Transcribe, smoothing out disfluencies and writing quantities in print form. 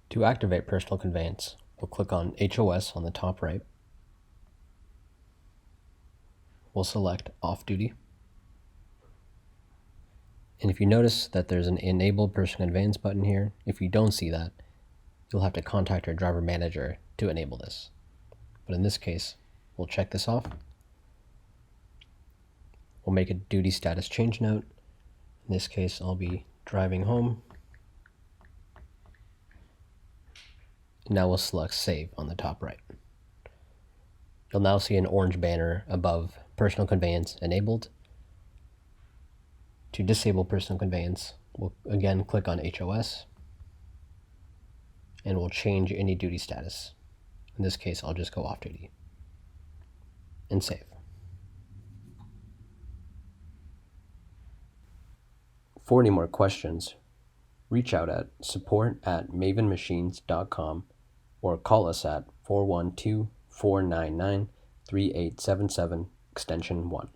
To activate personal conveyance, we'll click on HOS on the top right. We'll select Off Duty. And if you notice that there's an Enable Personal Conveyance button here, if you don't see that, you'll have to contact your driver manager to enable this. But in this case, we'll check this off. We'll make a duty status change note. In this case, I'll be driving home. Now we'll select Save on the top right. You'll now see an orange banner above Personal Conveyance Enabled. To disable Personal Conveyance, we'll again click on HOS, and we'll change any duty status. In this case, I'll just go Off Duty, and save. For any more questions, reach out at support@mavenmachines.com or call us at 412-499-3877, extension 1.